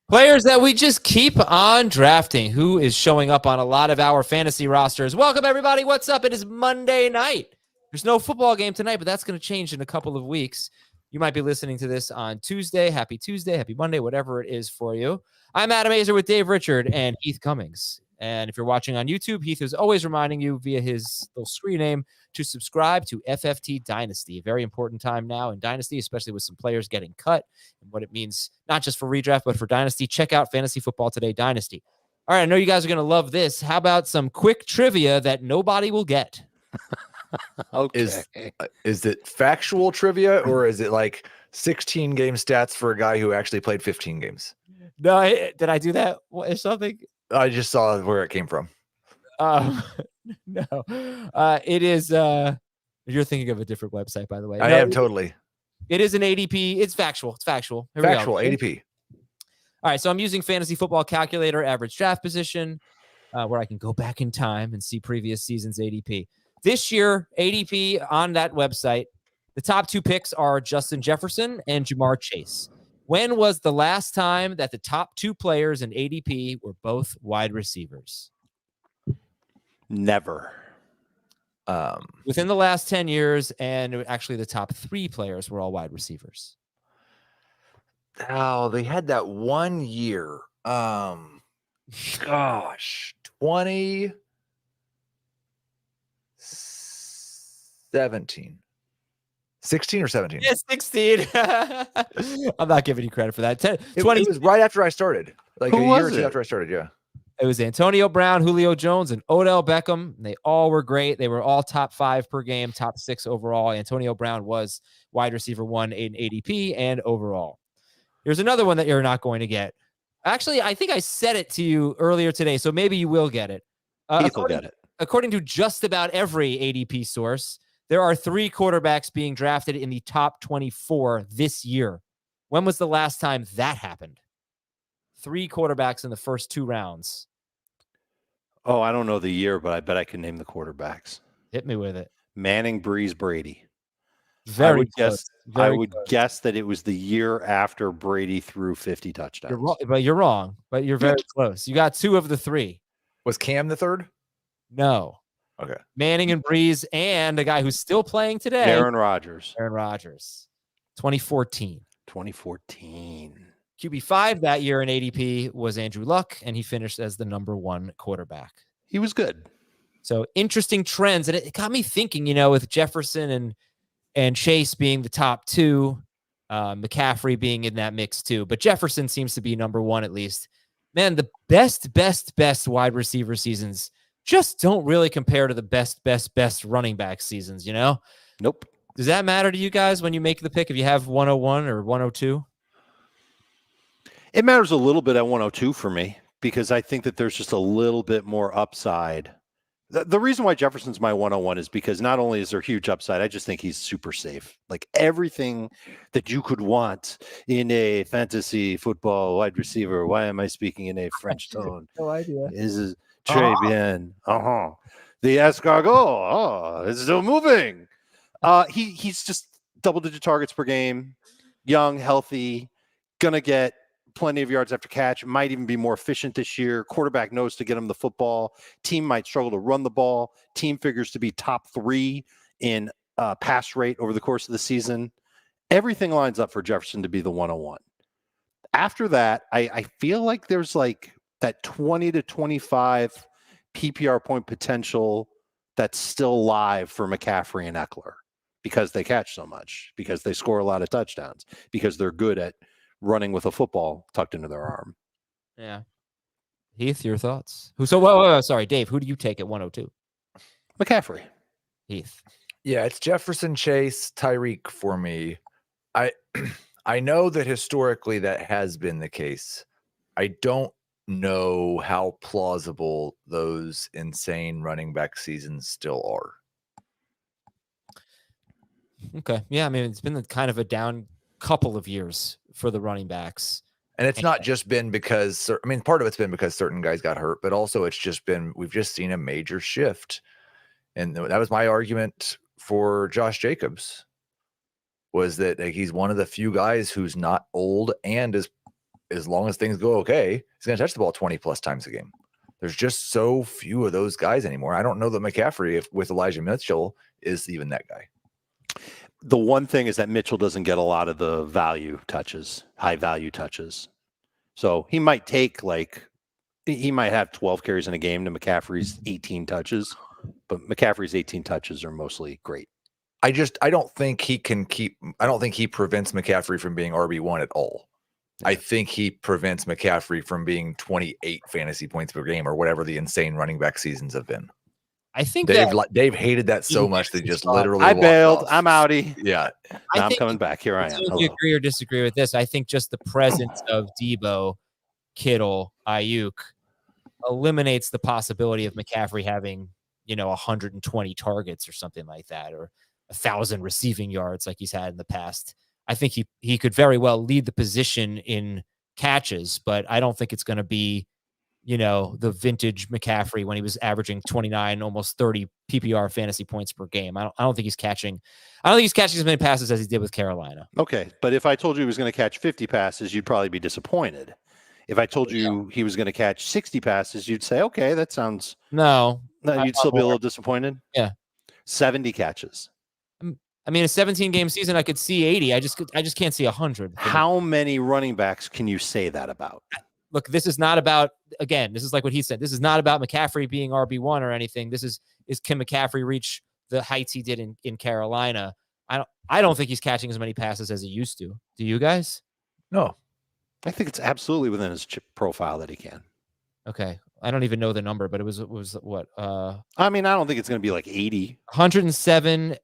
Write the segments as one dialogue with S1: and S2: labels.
S1: Players that we just keep on drafting. Who is showing up on a lot of our fantasy rosters? Welcome, everybody. What's up? It is Monday night. There's no football game tonight, but that's going to change in a couple of weeks. You might be listening to this on Tuesday. Happy Tuesday, happy Monday, whatever it is for you. I'm Adam Azer with Dave Richard and Heath Cummings. And if you're watching on YouTube, Heath is always reminding you via his little screen name to subscribe to FFT Dynasty. A very important time now in Dynasty, especially with some players getting cut and what it means, not just for redraft, but for Dynasty. Check out Fantasy Football Today Dynasty. All right, I know you guys are going to love this. How about some quick trivia that nobody will get?
S2: Okay. Is it factual trivia or is it like 16 game stats for a guy who actually played 15 games?
S1: No, did I do that or something?
S2: I just saw where it came from.
S1: No, it is. You're thinking of a different website, by the way.
S2: I am totally.
S1: It is an ADP. It's factual. It's factual. Here
S2: factual
S1: we go.
S2: ADP.
S1: All right, so I'm using Fantasy Football Calculator average draft position, where I can go back in time and see previous season's ADP. This year, ADP on that website, the top two picks are Justin Jefferson and Jamar Chase. When was the last time that the top two players in ADP were both wide receivers?
S3: Never.
S1: Within the last 10 years, and actually the top three players were all wide receivers.
S2: Oh, they had that 1 year. Gosh, 2017. 16 or 17?
S1: Yeah, 16. I'm not giving you credit for that.
S2: 20. It was right after I started. Like
S3: Who
S2: a year
S3: was
S2: or two
S3: it?
S2: after I started, yeah.
S1: It was Antonio Brown, Julio Jones, and Odell Beckham. They all were great. They were all top 5 per game, top 6 overall. Antonio Brown was wide receiver 1 in ADP and overall. Here's another one that you're not going to get. Actually, I think I said it to you earlier today, so maybe you will get it.
S3: Heath will get it.
S1: According to just about every ADP source, there are 3 quarterbacks being drafted in the top 24 this year. When was the last time that happened? 3 quarterbacks in the first 2 rounds.
S3: Oh, I don't know the year, but I bet I can name the quarterbacks.
S1: Hit me with it.
S3: Manning, Breeze, Brady.
S1: Very close.
S3: I would guess that it was the year after Brady threw 50 touchdowns.
S1: You're wrong, but you're very close. You got 2 of the 3.
S2: Was Cam the third?
S1: No.
S2: Okay.
S1: Manning and Breeze and a guy who's still playing today.
S3: Aaron Rodgers.
S1: 2014.
S3: 2014.
S1: QB5 that year in ADP was Andrew Luck, and he finished as the number 1 quarterback.
S3: He was good.
S1: So interesting trends. And it got me thinking, with Jefferson and Chase being the top 2, McCaffrey being in that mix too. But Jefferson seems to be number 1 at least. Man, the best wide receiver seasons just don't really compare to the best running back seasons,
S3: Nope.
S1: Does that matter to you guys when you make the pick if you have 101 or 102?
S3: It matters a little bit at 102 for me because I think that there's just a little bit more upside. The reason why Jefferson's my 101 is because not only is there huge upside, I just think he's super safe. Like everything that you could want in a fantasy football wide receiver. Why am I speaking in a French tone?
S1: No idea.
S3: Is très bien. The escargot. It's still moving. He's just double-digit targets per game. Young, healthy, gonna get plenty of yards after catch, might even be more efficient this year. Quarterback knows to get him the football. Team might struggle to run the ball. Team figures to be top 3 in pass rate over the course of the season. Everything lines up for Jefferson to be the 101. After that, I feel like there's like that 20 to 25 PPR point potential that's still live for McCaffrey and Eckler because they catch so much, because they score a lot of touchdowns, because they're good at running with a football tucked into their arm.
S1: Yeah. Heath, your thoughts? Sorry, Dave, who do you take at 102?
S3: McCaffrey.
S1: Heath.
S2: Yeah, it's Jefferson, Chase, Tyreek for me. I know that historically that has been the case. I don't know how plausible those insane running back seasons still are.
S1: Okay. Yeah, I mean, it's been kind of a down couple of years for the running backs.
S2: And it's not just been because, part of it's been because certain guys got hurt, but also it's just been, we've just seen a major shift. And that was my argument for Josh Jacobs, was that he's one of the few guys who's not old and is as long as things go okay, he's going to touch the ball 20 plus times a game. There's just so few of those guys anymore. I don't know that McCaffrey, with Elijah Mitchell, is even that guy.
S3: The one thing is that Mitchell doesn't get a lot of the value touches, high value touches. So he might he might have 12 carries in a game to McCaffrey's 18 touches, but McCaffrey's 18 touches are mostly great.
S2: I don't think he prevents McCaffrey from being RB1 at all. Yeah. I think he prevents McCaffrey from being 28 fantasy points per game or whatever the insane running back seasons have been.
S1: I think
S2: Dave hated that so much they just literally.
S3: I bailed.
S2: Off.
S3: I'm outie.
S2: Yeah,
S3: I'm coming back. Here I am.
S1: If you agree or disagree with this, I think just the presence of Debo, Kittle, Ayuk eliminates the possibility of McCaffrey having 120 targets or something like that, or 1,000 receiving yards like he's had in the past. I think he could very well lead the position in catches, but I don't think it's going to be the vintage McCaffrey when he was averaging 29, almost 30 PPR fantasy points per game. I don't think he's catching as many passes as he did with Carolina.
S3: Okay, but if I told you he was going to catch 50 passes, you'd probably be disappointed. If I told you he was going to catch 60 passes, you'd say, okay, that sounds... No, you'd still be a little disappointed?
S1: Yeah.
S3: 70 catches.
S1: I mean, a 17-game season, I could see 80. I just can't see 100.
S3: How many running backs can you say that about?
S1: Look, this is not about, again, this is like what he said. This is not about McCaffrey being RB1 or anything. This is can McCaffrey reach the heights he did in Carolina? I don't think he's catching as many passes as he used to. Do you guys?
S2: No.
S3: I think it's absolutely within his profile that he can.
S1: Okay. I don't even know the number, but it was what?
S3: I mean, I don't think it's going to be like 80.
S1: 107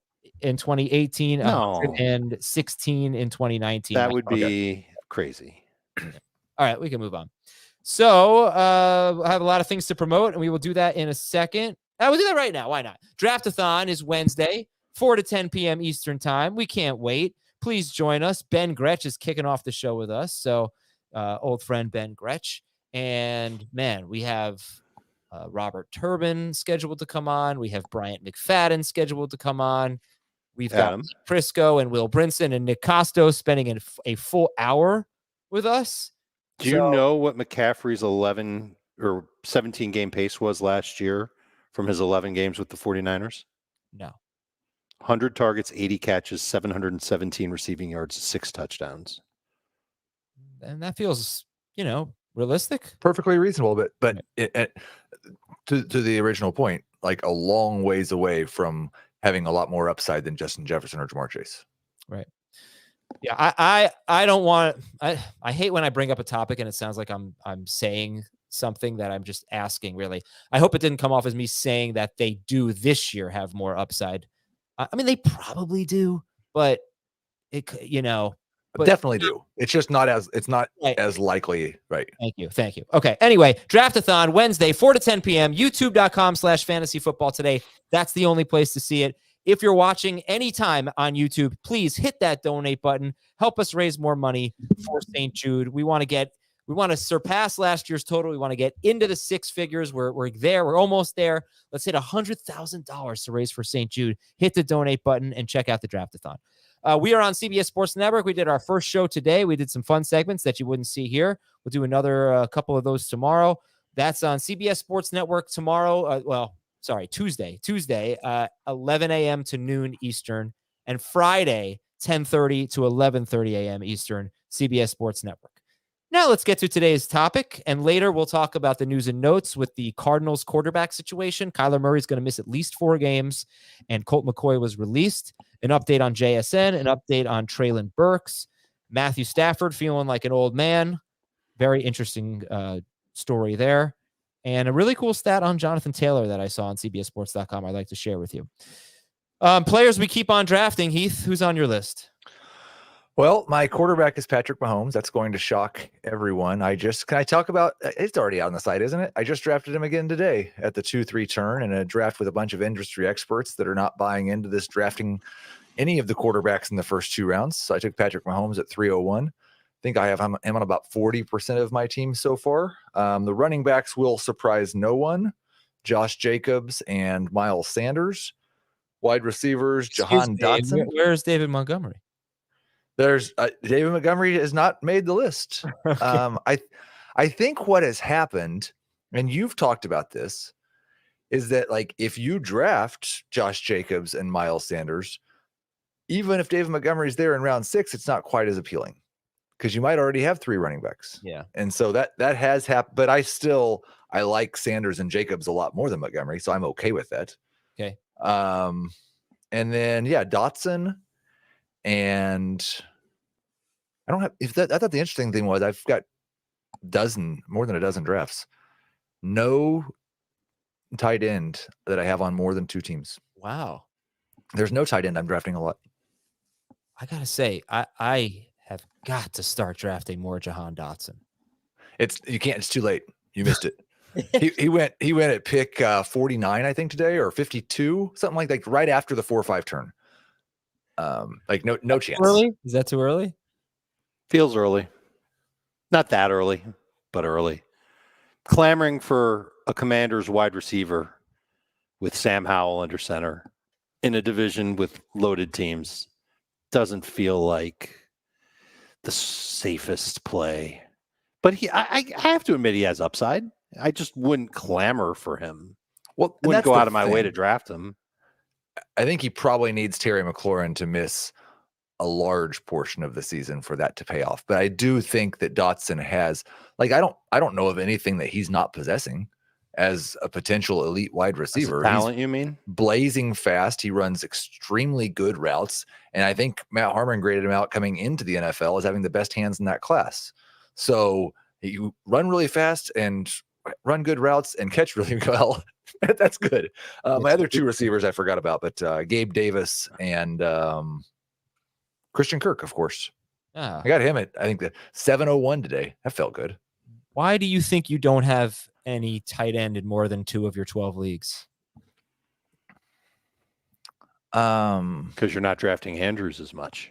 S1: in 2018,
S3: no.
S1: 116 in 2019.
S3: That would be crazy.
S1: All right, we can move on. So I have a lot of things to promote, and we will do that in a second. We'll do that right now. Why not? Draftathon is Wednesday, 4 to 10 p.m. Eastern time. We can't wait. Please join us. Ben Gretsch is kicking off the show with us. So old friend Ben Gretsch. And, man, we have Robert Turbin scheduled to come on. We have Bryant McFadden scheduled to come on. We've got Prisco and Will Brinson and Nick Costo spending a full hour with us.
S3: Do you know what McCaffrey's 11 or 17 game pace was last year from his 11 games with the 49ers?
S1: No.
S3: 100 targets, 80 catches, 717 receiving yards, 6 touchdowns.
S1: And that feels, realistic.
S2: Perfectly reasonable, but to the original point, like a long ways away from having a lot more upside than Justin Jefferson or Jamar Chase.
S1: Right. Yeah, I don't want. I hate when I bring up a topic and it sounds like I'm saying something that I'm just asking. Really, I hope it didn't come off as me saying that they do this year have more upside. I mean, they probably do, but
S2: but definitely do. It's just not as as likely, right?
S1: Thank you. Okay. Anyway, Draftathon Wednesday, 4 to 10 p.m. YouTube.com/fantasyfootball today. That's the only place to see it. If you're watching anytime on YouTube, please hit that donate button. Help us raise more money for St. Jude. We want to surpass last year's total. We want to get into the 6 figures. We're there. We're almost there. Let's hit $100,000 to raise for St. Jude. Hit the donate button and check out the Draftathon. We are on CBS Sports Network. We did our first show today. We did some fun segments that you wouldn't see here. We'll do another couple of those tomorrow. That's on CBS Sports Network tomorrow. Tuesday, 11 a.m. to noon Eastern, and Friday, 10:30 to 11:30 a.m. Eastern, CBS Sports Network. Now let's get to today's topic, and later we'll talk about the news and notes with the Cardinals quarterback situation. Kyler Murray is going to miss at least 4 games, and Colt McCoy was released. An update on JSN, an update on Treylon Burks, Matthew Stafford feeling like an old man. Very interesting story there. And a really cool stat on Jonathan Taylor that I saw on CBSSports.com I'd like to share with you. Players we keep on drafting. Heath, who's on your list?
S2: Well, my quarterback is Patrick Mahomes. That's going to shock everyone. Can I talk about, it's already out on the site, isn't it? I just drafted him again today at the 2-3 turn in a draft with a bunch of industry experts that are not buying into this drafting any of the quarterbacks in the first 2 rounds. So I took Patrick Mahomes at 301. I think I have him on about 40% of my team so far. The running backs will surprise no one. Josh Jacobs and Miles Sanders. Wide receivers, Jahan Dotson.
S1: Where's David Montgomery?
S2: There's David Montgomery has not made the list. I think what has happened, and you've talked about this, is that like if you draft Josh Jacobs and Miles Sanders, even if David Montgomery's there in round 6, it's not quite as appealing because you might already have 3 running backs.
S1: Yeah.
S2: And so that has happened, but I like Sanders and Jacobs a lot more than Montgomery, so I'm okay with that.
S1: Okay.
S2: And then Dotson, and I don't have I thought the interesting thing was I've got more than a dozen drafts. No tight end that I have on more than 2 teams.
S1: Wow.
S2: There's no tight end I'm drafting a lot.
S1: I gotta say, I have got to start drafting more Jahan Dotson.
S2: It's too late. You missed it. he went at pick 49, I think, today, or 52, something like right after the 4-5 turn. Like no chance.
S1: Early? Is that too early?
S3: Feels early. Not that early, but early. Clamoring for a Commander's wide receiver with Sam Howell under center in a division with loaded teams doesn't feel like the safest play. But I have to admit he has upside. I just wouldn't clamor for him.
S2: Well,
S3: wouldn't go out of my way to draft him.
S2: I think he probably needs Terry McLaurin to miss a large portion of the season for that to pay off. But I do think that Dotson has, like, I don't know of anything that he's not possessing as a potential elite wide receiver.
S3: Talent, you mean?
S2: Blazing fast. He runs extremely good routes. And I think Matt Harmon graded him out coming into the NFL as having the best hands in that class. So you run really fast and run good routes and catch really well. That's good. My other 2 receivers I forgot about, but Gabe Davis and Christian Kirk, of course. I got him at, I think, the 701 today. That felt good.
S1: Why do you think you don't have any tight end in more than 2 of your 12 leagues?
S3: Because you're not drafting Andrews as much.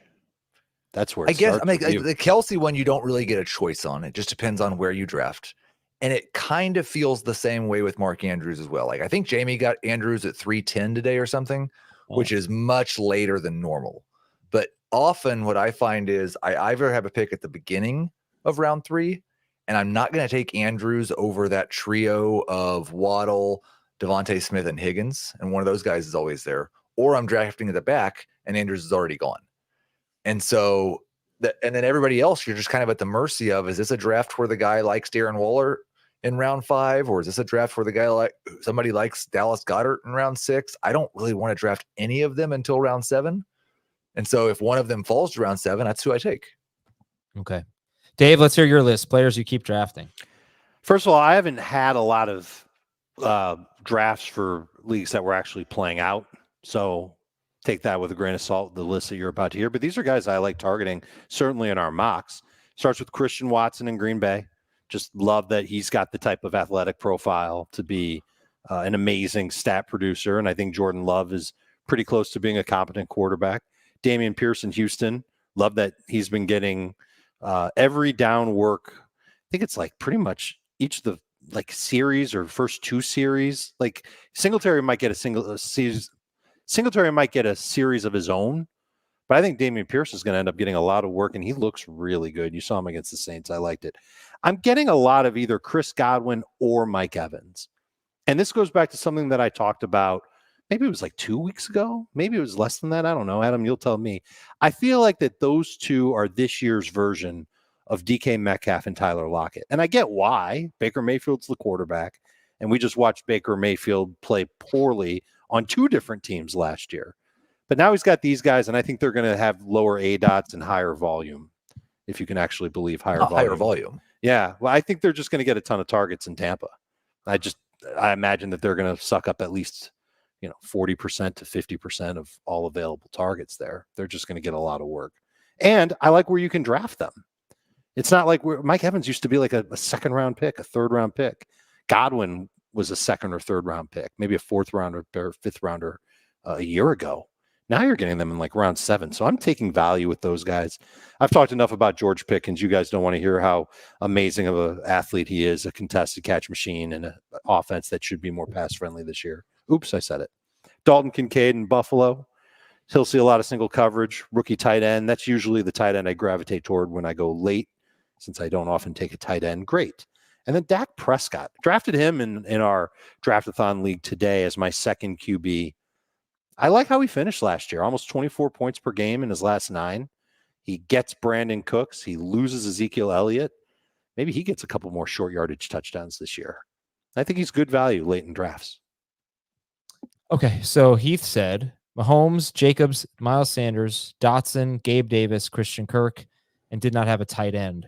S3: That's where
S2: I guess. I mean, the Kelsey one, you don't really get a choice on. It just depends on where you draft. And it kind of feels the same way with Mark Andrews as well. Like, I think Jamie got Andrews at 310 today or something, which is much later than normal. But often what I find is I either have a pick at the beginning of round 3, and I'm not going to take Andrews over that trio of Waddle, Devontae Smith, and Higgins. And one of those guys is always there. Or I'm drafting at the back, and Andrews is already gone. And so, and then everybody else, you're just kind of at the mercy of, is this a draft where the guy likes Darren Waller in round 5, or is this a draft where the guy somebody likes Dallas Goedert in round 6? I don't really want to draft any of them until round 7. And so if one of them falls to round 7, that's who I take.
S1: Okay. Dave, let's hear your list. Players you keep drafting.
S3: First of all, I haven't had a lot of drafts for leagues that were actually playing out. So take that with a grain of salt, the list that you're about to hear. But these are guys I like targeting, certainly in our mocks. Starts with Christian Watson in Green Bay. Just love that he's got the type of athletic profile to be an amazing stat producer. And I think Jordan Love is pretty close to being a competent quarterback. Dameon Pierce in Houston. Love that he's been getting every down work. I think it's like pretty much each of the series or first 2 series. Like Singletary might get Singletary might get a series of his own, but I think Dameon Pierce is going to end up getting a lot of work, and he looks really good. You saw him against the Saints. I liked it. I'm getting a lot of either Chris Godwin or Mike Evans. And this goes back to something that I talked about. Maybe it was like 2 weeks ago. Maybe it was less than that. I don't know. Adam, you'll tell me. I feel like that those 2 are this year's version of DK Metcalf and Tyler Lockett. And I get why. Baker Mayfield's the quarterback. And we just watched Baker Mayfield play poorly on 2 different teams last year. But now he's got these guys, and I think they're going to have lower ADOTs and higher volume, if you can actually believe higher volume. Yeah. Well, I think they're just going to get a ton of targets in Tampa. I imagine that they're going to suck up at least 40% to 50% of all available targets there. They're just going to get a lot of work. And I like where you can draft them. It's not like Mike Evans used to be like a 2nd round pick, a 3rd round pick. Godwin was a 2nd or 3rd round pick, maybe a 4th rounder or 5th rounder a year ago. Now you're getting them in like round 7. So I'm taking value with those guys. I've talked enough about George Pickens. You guys don't want to hear how amazing of an athlete he is, a contested catch machine and an offense that should be more pass friendly this year. Oops, I said it. Dalton Kincaid in Buffalo. He'll see a lot of single coverage, rookie tight end. That's usually the tight end I gravitate toward when I go late, since I don't often take a tight end. Great. And then Dak Prescott. Drafted him in our Draftathon League today as my second QB. I like how he finished last year, almost 24 points per game in his last 9. He gets Brandon Cooks. He loses Ezekiel Elliott. Maybe he gets a couple more short yardage touchdowns this year. I think he's good value late in drafts.
S1: Okay, so Heath said Mahomes, Jacobs, Miles Sanders, Dotson, Gabe Davis, Christian Kirk, and did not have a tight end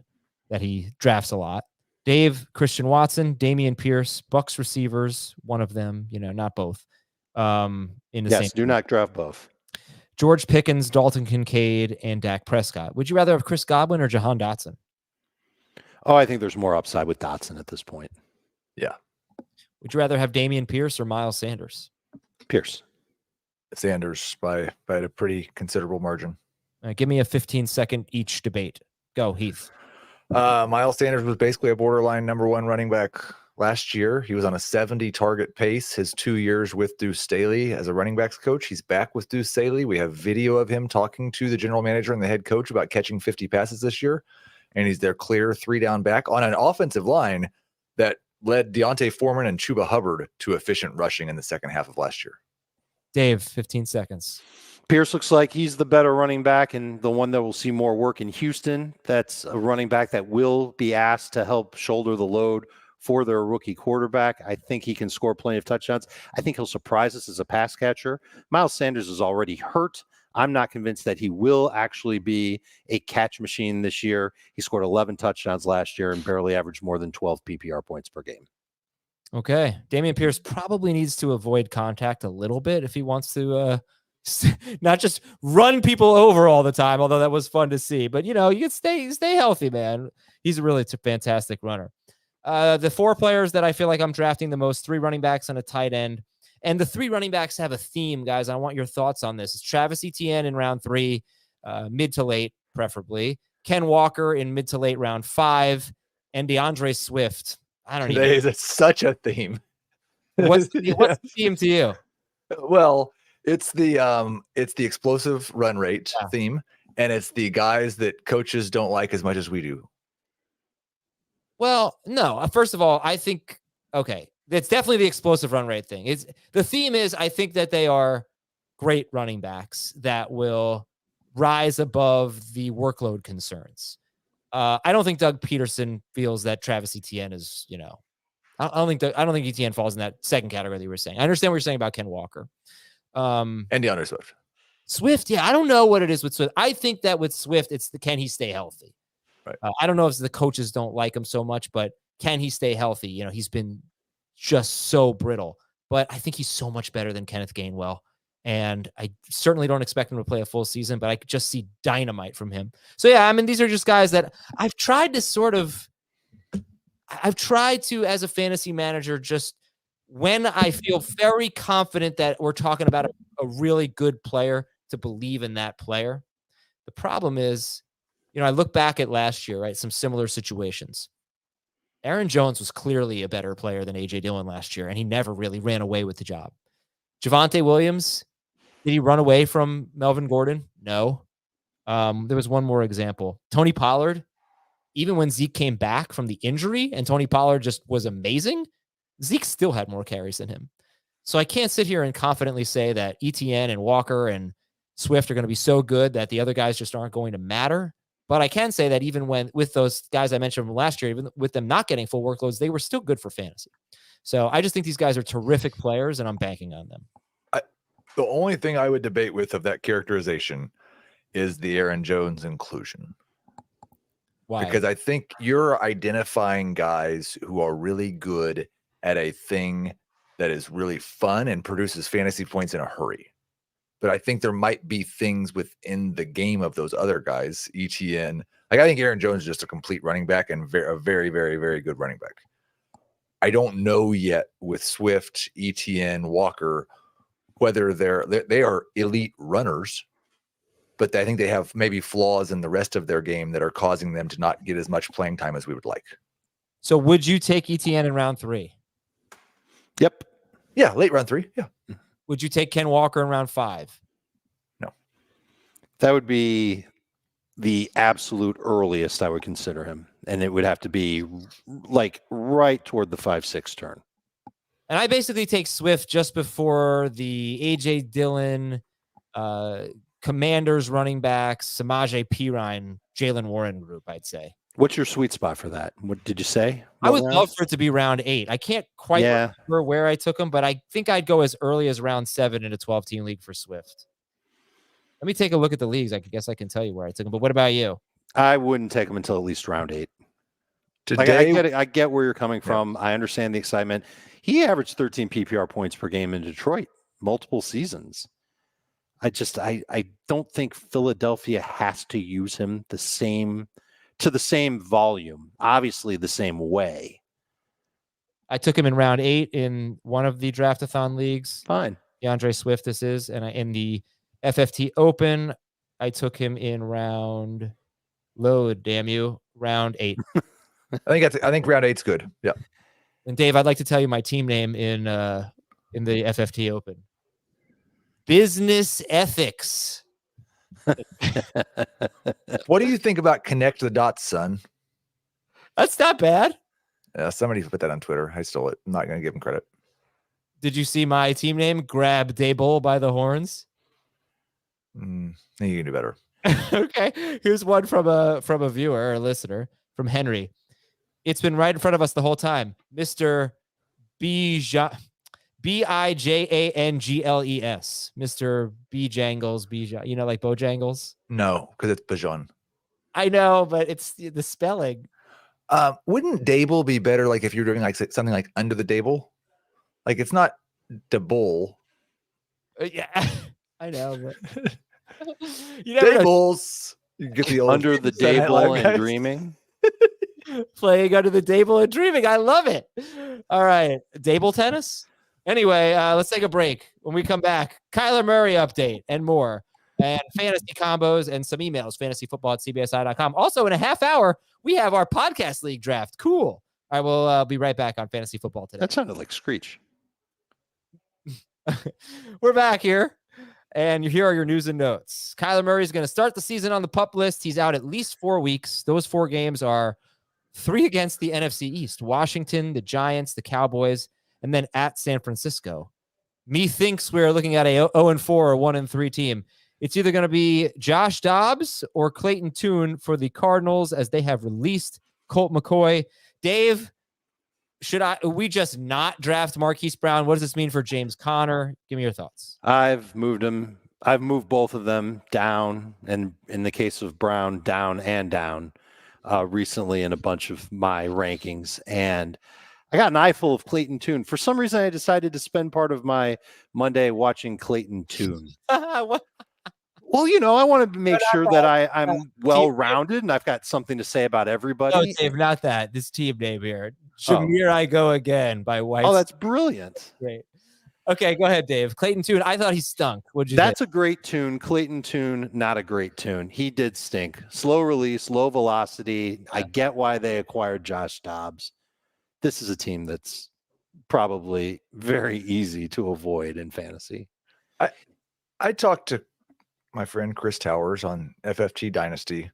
S1: that he drafts a lot. Dave, Christian Watson, Damian Pierce, Bucks receivers, one of them, not both. In the same.
S3: Do not draft both.
S1: George Pickens, Dalton Kincaid, and Dak Prescott. Would you rather have Chris Godwin or Jahan Dotson?
S3: Oh, I think there's more upside with Dotson at this point.
S2: Yeah.
S1: Would you rather have Damian Pierce or Miles Sanders?
S3: Pierce.
S2: Sanders by a pretty considerable margin.
S1: Give me a 15-second each debate. Go, Heath.
S2: Miles Sanders was basically a borderline number 1 running back last year. He was on a 70 target pace his 2 years with Deuce Staley as a running backs coach. He's back with Deuce Staley. We have video of him talking to the general manager and the head coach about catching 50 passes this year. And he's their clear 3-down back on an offensive line that led Deontay Foreman and Chuba Hubbard to efficient rushing in the second half of last year.
S1: Dave, 15 seconds.
S3: Pierce looks like he's the better running back and the one that will see more work in Houston. That's a running back that will be asked to help shoulder the load for their rookie quarterback. I think he can score plenty of touchdowns. I think he'll surprise us as a pass catcher. Miles Sanders is already hurt. I'm not convinced that he will actually be a catch machine this year. He scored 11 touchdowns last year and barely averaged more than 12 PPR points per game.
S1: Okay. Damian Pierce probably needs to avoid contact a little bit if he wants to not just run people over all the time, although that was fun to see. But, you can stay healthy, man. He's a really fantastic runner. The 4 players that I feel like I'm drafting the most, 3 running backs and a tight end. And the 3 running backs have a theme, guys. I want your thoughts on this. It's Travis Etienne in round 3, mid to late, preferably. Ken Walker in mid to late round 5, and DeAndre Swift. I don't know.
S2: It's such a theme.
S1: What's the theme to you?
S2: Well, it's the explosive run rate theme, and it's the guys that coaches don't like as much as we do.
S1: Well, no. First of all, I think it's definitely the explosive run rate thing. The theme is I think that they are great running backs that will rise above the workload concerns. I don't think Doug Peterson feels that Travis Etienne is, I don't think Etienne falls in that second category that you were saying. I understand what you're saying about Ken Walker.
S2: And DeAndre Swift.
S1: Swift, yeah, I don't know what it is with Swift. I think that with Swift, it's can he stay healthy?
S2: Right.
S1: I don't know if the coaches don't like him so much, but can he stay healthy? He's been just so brittle, but I think he's so much better than Kenneth Gainwell. And I certainly don't expect him to play a full season, but I could just see dynamite from him. So yeah, these are just guys that I've tried to, as a fantasy manager, just when I feel very confident that we're talking about a really good player, to believe in that player. The problem is, I look back at last year, right? Some similar situations. Aaron Jones was clearly a better player than A.J. Dillon last year, and he never really ran away with the job. Javonte Williams, did he run away from Melvin Gordon? No. There was one more example. Tony Pollard, even when Zeke came back from the injury and Tony Pollard just was amazing, Zeke still had more carries than him. So I can't sit here and confidently say that Etienne and Walker and Swift are going to be so good that the other guys just aren't going to matter. But I can say that even with those guys I mentioned from last year, even with them not getting full workloads, they were still good for fantasy. So I just think these guys are terrific players, and I'm banking on them.
S2: The only thing I would debate with of that characterization is the Aaron Jones inclusion.
S1: Why?
S2: Because I think you're identifying guys who are really good at a thing that is really fun and produces fantasy points in a hurry. But I think there might be things within the game of those other guys, ETN. I think Aaron Jones is just a complete running back and a very, very, very good running back. I don't know yet with Swift, ETN, Walker, whether they are elite runners, but I think they have maybe flaws in the rest of their game that are causing them to not get as much playing time as we would like.
S1: So would you take ETN in round 3?
S3: Yep.
S2: Yeah, late round 3. Yeah.
S1: Would you take Ken Walker in round 5?
S2: No.
S3: That would be the absolute earliest I would consider him. And it would have to be like right toward the 5-6 turn.
S1: And I basically take Swift just before the A.J. Dillon, Commanders running backs, Samaje Perine, Jalen Warren group, I'd say.
S3: What's your sweet spot for that? What did you say?
S1: I would love for it to be round 8. I can't quite remember where I took him, but I think I'd go as early as round 7 in a 12-team league for Swift. Let me take a look at the leagues. I guess I can tell you where I took him. But what about you?
S3: I wouldn't take him until at least round 8.
S2: Today,
S3: I get where you're coming from. I understand the excitement. He averaged 13 PPR points per game in Detroit, multiple seasons. I don't think Philadelphia has to use him the same volume, obviously the same way.
S1: I took him in round 8 in one of the Draftathon leagues.
S3: Fine.
S1: DeAndre Swift, this is. And in the FFT Open, I took him in round 8.
S2: I think round 8's good. Yeah.
S1: And Dave, I'd like to tell you my team name in the FFT Open. Business Ethics.
S2: What do you think about Connect the Dots, son?
S1: That's not bad.
S2: Somebody put that on Twitter. I stole it. I'm not going to give him credit.
S1: Did you see my team name? Grab Dable by the horns.
S2: You can do better.
S1: Okay. Here's one from a viewer or a listener from Henry. It's been right in front of us the whole time. Mr. Bijangles. Mr. Bijangles. You know, like Bojangles?
S2: No, because it's Bajan.
S1: I know, but it's the spelling.
S2: Wouldn't Dable be better like if you're doing like something like under the Dable? Like it's not Dable.
S1: Yeah, I know, but you never
S2: Dables. You get the old
S3: under the Dable and dreaming.
S1: Playing under the Dable and dreaming. I love it. All right. Dable tennis? Anyway, let's take a break. When we come back, Kyler Murray update and more. And fantasy combos and some emails, fantasyfootball@cbsi.com. Also, in a half hour, we have our podcast league draft. Cool. I will be right back on Fantasy Football today.
S3: That sounded like Screech.
S1: We're back here. And here are your news and notes. Kyler Murray is going to start the season on the PUP list. He's out at least 4 weeks. Those 4 games are 3 against the NFC East, Washington, the Giants, the Cowboys, and then at San Francisco. Methinks we're looking at a 0-4 or 1-3 team. It's either going to be Josh Dobbs or Clayton Tune for the Cardinals as they have released Colt McCoy. Dave, should we just not draft Marquise Brown? What does this mean for James Conner? Give me your thoughts.
S3: I've moved him. I've moved both of them down, and in the case of Brown, down and down recently in a bunch of my rankings. And I got an eye full of Clayton Tune. For some reason, I decided to spend part of my Monday watching Clayton Tune.
S1: What?
S3: Well, you know, I want to make sure that I'm well-rounded and I've got something to say about everybody.
S1: No, Dave, not that. This team name here. Jameer, I Go Again by White.
S3: Oh, that's brilliant.
S1: Great. Okay, go ahead, Dave. Clayton Tune, I thought he stunk. What'd you
S3: That's
S1: think?
S3: a great tune. Clayton Tune, not a great tune. He did stink. Slow release, low velocity. Yeah. I get why they acquired Josh Dobbs. This is a team that's probably very easy to avoid in fantasy.
S2: I talked to my friend Chris Towers on FFT Dynasty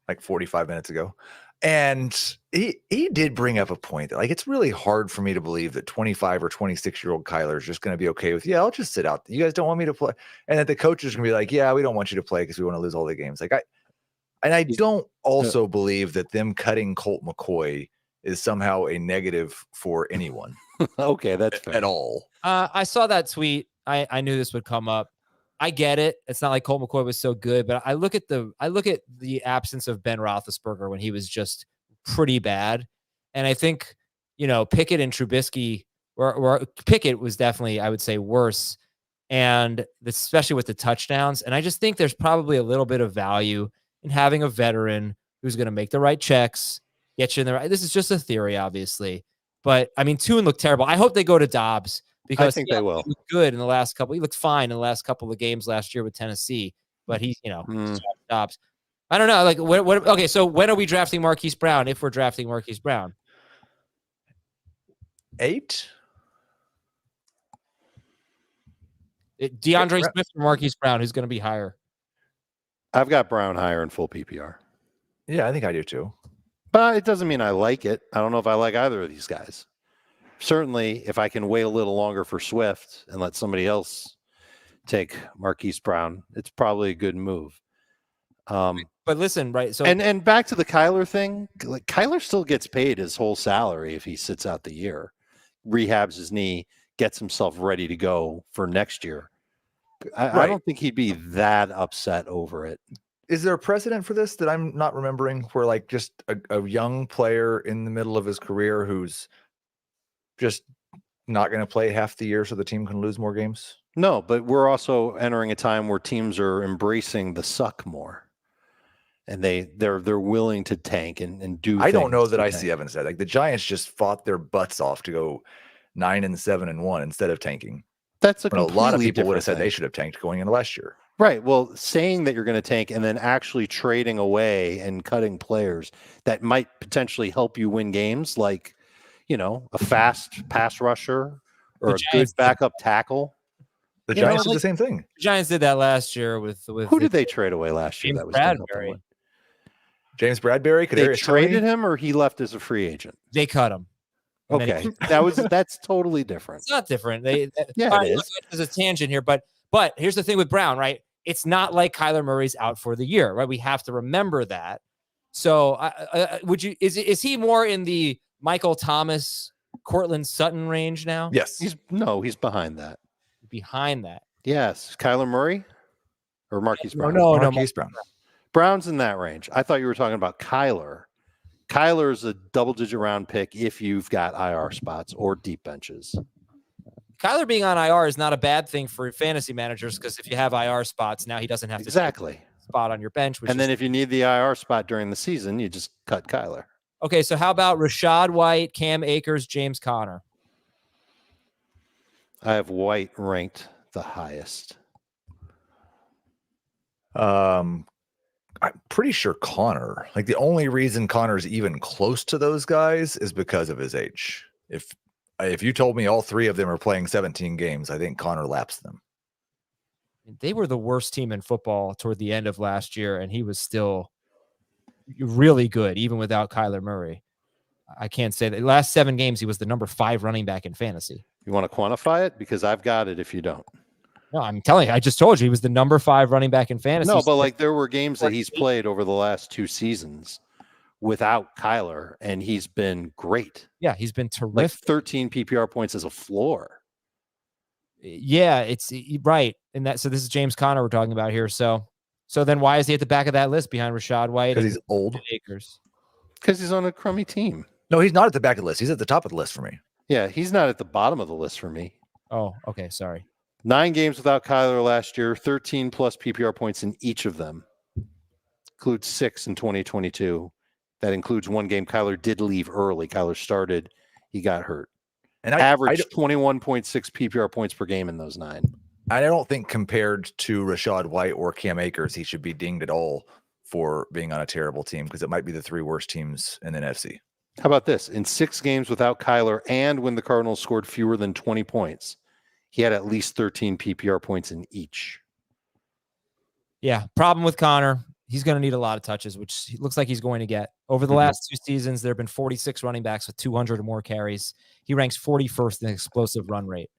S2: like 45 minutes ago. And he did bring up a point that like it's really hard for me to believe that 25 or 26-year-old Kyler is just going to be okay with, yeah, I'll just sit out. You guys don't want me to play. And that the coaches are going to be like, yeah, we don't want you to play because we want to lose all the games. Like I don't also believe that them cutting Colt McCoy is somehow a negative for anyone.
S3: Okay, that's fair.
S2: At all.
S1: I saw that tweet. I knew this would come up. I get it. It's not like Colt McCoy was so good, but I look at the absence of Ben Roethlisberger when he was just pretty bad, and I think Pickett and Trubisky, or Pickett was definitely, I would say, worse, and especially with the touchdowns. And I just think there's probably a little bit of value in having a veteran who's going to make the right checks, get you in the right. This is just a theory, obviously, but I mean, Tune looked terrible. I hope they go to Dobbs. Because
S3: I think they will.
S1: He looked good in the last couple. He looked fine in the last couple of games last year with Tennessee, but he's Dobbs. I don't know. Like what? Okay, so when are we drafting Marquise Brown? If we're drafting Marquise Brown,
S2: 8.
S1: DeAndre Swift or Marquise Brown, who's going to be higher?
S3: I've got Brown higher in full PPR.
S2: Yeah, I think I do too.
S3: But it doesn't mean I like it. I don't know if I like either of these guys. Certainly, if I can wait a little longer for Swift and let somebody else take Marquise Brown, it's probably a good move.
S1: But listen, right? So
S3: and back to the Kyler thing, like Kyler still gets paid his whole salary if he sits out the year, rehabs his knee, gets himself ready to go for next year. I don't think he'd be that upset over it.
S2: Is there a precedent for this that I'm not remembering where like just a young player in the middle of his career who's just not going to play half the year so the team can lose more games?
S3: No, but we're also entering a time where teams are embracing the suck more. And they're willing to tank and do.
S2: I don't know that I see Evans said like the Giants just fought their butts off to go 9-7-1 instead of tanking.
S3: That's
S2: a lot of people would have said they should have tanked going into last year. Right.
S3: Well, saying that you're going to tank and then actually trading away and cutting players that might potentially help you win games, like, a fast pass rusher or a good backup tackle.
S2: The Giants did the same thing.
S1: The Giants did that last year with
S3: who did they trade away last year?
S1: James
S3: That was
S1: Bradbury.
S2: James Bradbury.
S3: They traded him, or he left as a free agent.
S1: They cut him.
S3: Okay, that's totally different.
S1: It's not different. It
S3: is.
S1: There's a tangent here, but here's the thing with Brown, right? It's not like Kyler Murray's out for the year, right? We have to remember that. So, is he more in the Michael Thomas, Cortland Sutton range now?
S2: Yes.
S3: He's behind that.
S1: Behind that.
S3: Yes, Kyler Murray or Marquise Brown.
S1: No,
S2: Marquise Brown.
S3: Brown's in that range. I thought you were talking about Kyler. Kyler's a double-digit round pick if you've got IR spots or deep benches.
S1: Kyler being on IR is not a bad thing for fantasy managers because if you have IR spots, now he doesn't have to
S3: exactly
S1: spot on your bench.
S3: And then if you need the IR spot during the season, you just cut Kyler.
S1: Okay, so how about Rachaad White, Cam Akers, James Conner?
S3: I have White ranked the highest.
S2: I'm pretty sure Connor, like the only reason Connor's even close to those guys is because of his age. If you told me all three of them are playing 17 games, I think Connor laps them.
S1: They were the worst team in football toward the end of last year, and he was still really good, even without Kyler Murray. I can't say that. The last 7 games, he was the number 5 running back in fantasy.
S3: You want to quantify it? Because I've got it if you don't.
S1: No, I'm telling you, I just told you he was the number 5 running back in fantasy.
S3: No, but like there were games that he's played over the last 2 seasons without Kyler, and he's been great.
S1: Yeah, he's been terrific.
S3: Like 13 PPR points as a floor.
S1: Yeah, it's right. And so this is James Conner we're talking about here. So then why is he at the back of that list behind Rachaad White?
S2: Because he's old.
S1: Akers.
S3: Because he's on a crummy team.
S2: No, he's not at the back of the list. He's at the top of the list for me.
S3: Yeah, he's not at the bottom of the list for me.
S1: Oh, okay. Sorry.
S3: 9 games without Kyler last year, 13 plus PPR points in each of them. Includes 6 in 2022. That includes 1 game Kyler did leave early. Kyler started, he got hurt. And averaged 21.6 PPR points per game in those 9.
S2: I don't think compared to Rachaad White or Cam Akers, he should be dinged at all for being on a terrible team because it might be the 3 worst teams in the NFC.
S3: How about this? In 6 games without Kyler and when the Cardinals scored fewer than 20 points, he had at least 13 PPR points in each.
S1: Yeah. Problem with Connor. He's going to need a lot of touches, which looks like he's going to get. Over the last 2 seasons, there have been 46 running backs with 200 or more carries. He ranks 41st in explosive run rate.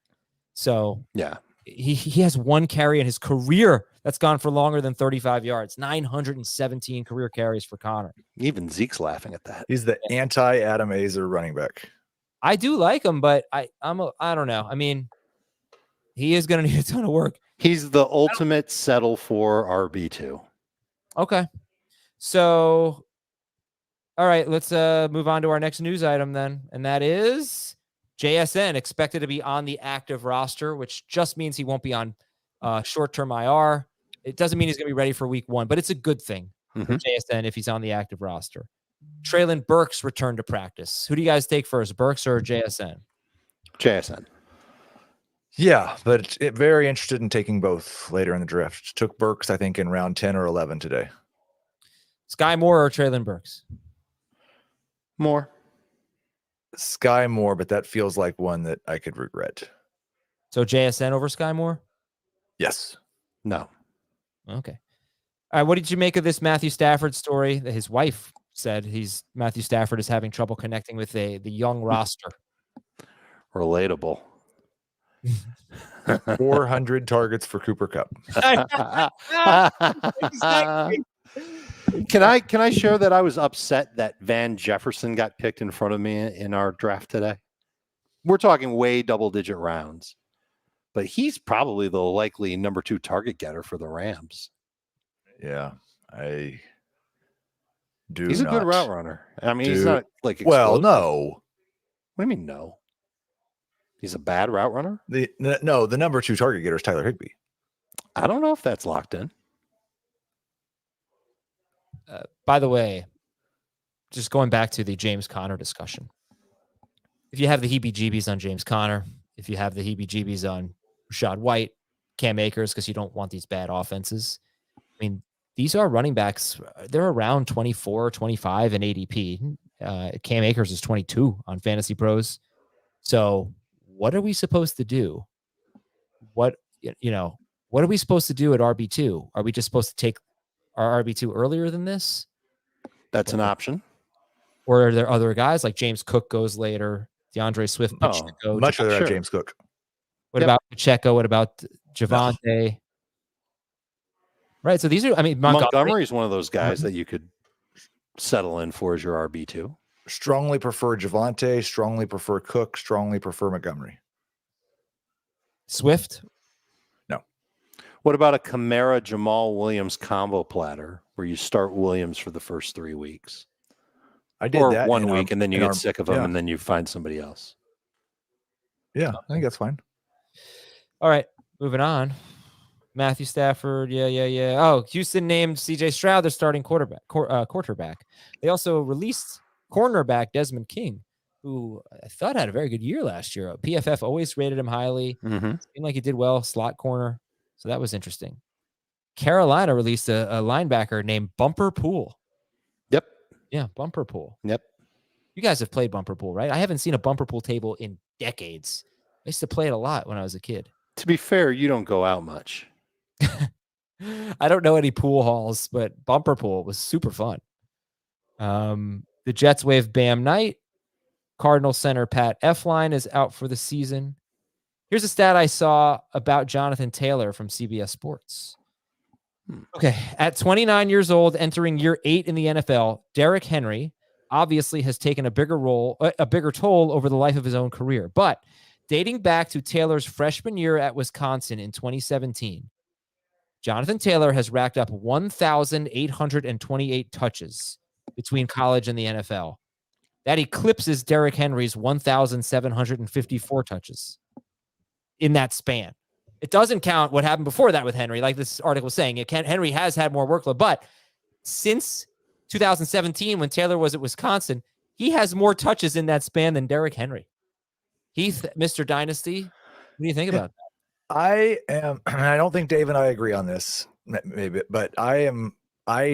S1: So
S3: yeah,
S1: he has 1 carry in his career that's gone for longer than 35 yards. 917 career carries for Connor.
S3: Even Zeke's laughing at that.
S2: He's the anti-Adam Azer running back.
S1: I do like him, but I don't know. I mean, he is going to need a ton of work.
S3: He's the ultimate settle for RB2.
S1: Okay. So, all right, let's move on to our next news item then. And that is JSN expected to be on the active roster, which just means he won't be on short-term IR. It doesn't mean he's going to be ready for week 1, but it's a good thing for JSN if he's on the active roster. Treylon Burks returned to practice. Who do you guys take first, Burks or JSN?
S3: JSN.
S2: Yeah, but very interested in taking both later in the draft. Took Burks, I think, in round 10 or 11 today.
S1: Sky Moore or Treylon Burks?
S3: Moore.
S2: Sky Moore, but that feels like one that I could regret.
S1: So JSN over Sky Moore?
S2: Yes.
S3: No.
S1: Okay. All right, what did you make of this Matthew Stafford story? That his wife said Matthew Stafford is having trouble connecting with the young roster.
S3: Relatable.
S2: 400 targets for Cooper Kupp.
S1: Exactly.
S3: Can I share that I was upset that Van Jefferson got picked in front of me in our draft today? We're talking way double-digit rounds, but he's probably the likely number 2 target getter for the Rams.
S2: Yeah, I do.
S3: He's a good route runner. I mean, he's
S2: do-
S3: not like
S2: Well,
S3: explosive.
S2: no.
S3: What do you mean no? He's a bad route runner?
S2: The number 2 target getter is Tyler Higbee.
S3: I don't know if that's locked in.
S1: By the way, just going back to the James Conner discussion. If you have the heebie-jeebies on James Conner, if you have the heebie-jeebies on Rashad White, Cam Akers, because you don't want these bad offenses. I mean, these are running backs. They're around 24, 25 in ADP. Cam Akers is 22 on Fantasy Pros. So what are we supposed to do? What are we supposed to do at RB2? Are we just supposed to take our RB2 earlier than this?
S3: That's an option.
S1: Or are there other guys like James Cook goes later, DeAndre Swift, Pacheco?
S2: Much rather have
S3: Sure.
S2: James Cook.
S1: What about Pacheco? What about Javonte? No. Right. So these are,
S3: Montgomery is one of those guys that you could settle in for as your RB2.
S2: Strongly prefer Javonte, strongly prefer Cook, strongly prefer Montgomery.
S1: Swift?
S2: No.
S3: What about a Kamara Jamal Williams combo platter where you start Williams for the first 3 weeks?
S2: I did that
S3: 1 week and then you get sick of him and then you find somebody else.
S2: Yeah, I think that's fine.
S1: All right, moving on. Matthew Stafford, yeah. Oh, Houston named CJ Stroud their starting quarterback. They also released cornerback Desmond King, who I thought had a very good year last year. PFF always rated him highly. Seemed like he did well, slot corner. So that was interesting. Carolina released a linebacker named Bumper Pool.
S3: Yep.
S1: Yeah, Bumper Pool.
S3: Yep.
S1: You guys have played Bumper Pool, right? I haven't seen a Bumper Pool table in decades. I used to play it a lot when I was a kid.
S3: To be fair, you don't go out much.
S1: I don't know any pool halls, but Bumper Pool was super fun. The Jets waive Bam Knight. Cardinal center Pat Elflein is out for the season. Here's a stat I saw about Jonathan Taylor from CBS Sports. Okay, at 29 years old, entering year 8 in the NFL, Derrick Henry obviously has taken a bigger toll over the life of his own career. But dating back to Taylor's freshman year at Wisconsin in 2017, Jonathan Taylor has racked up 1,828 touches between college and the NFL. That eclipses Derrick Henry's 1,754 touches in that span. It doesn't count what happened before that with Henry, like this article was saying. Henry has had more workload, but since 2017, when Taylor was at Wisconsin, he has more touches in that span than Derrick Henry. Heath, Mr. Dynasty, what do you think about that?
S2: I don't think Dave and I agree on this, maybe, but I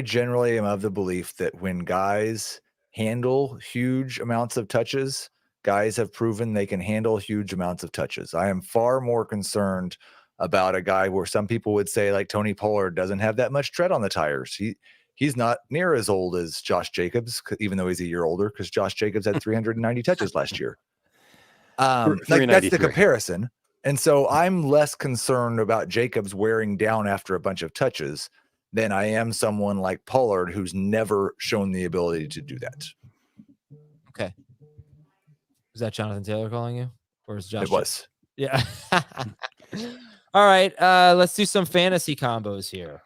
S2: generally am of the belief that when guys handle huge amounts of touches, guys have proven they can handle huge amounts of touches. I am far more concerned about a guy where some people would say, like Tony Pollard, doesn't have that much tread on the tires. He's not near as old as Josh Jacobs, even though he's a year older, because Josh Jacobs had 390 touches last year. Like that's the comparison. And so I'm less concerned about Jacobs wearing down after a bunch of touches than I am someone like Pollard, who's never shown the ability to do that.
S1: Okay. Was that Jonathan Taylor calling you? Or is Josh?
S2: It was.
S1: Yeah. All right. Let's do some fantasy combos here.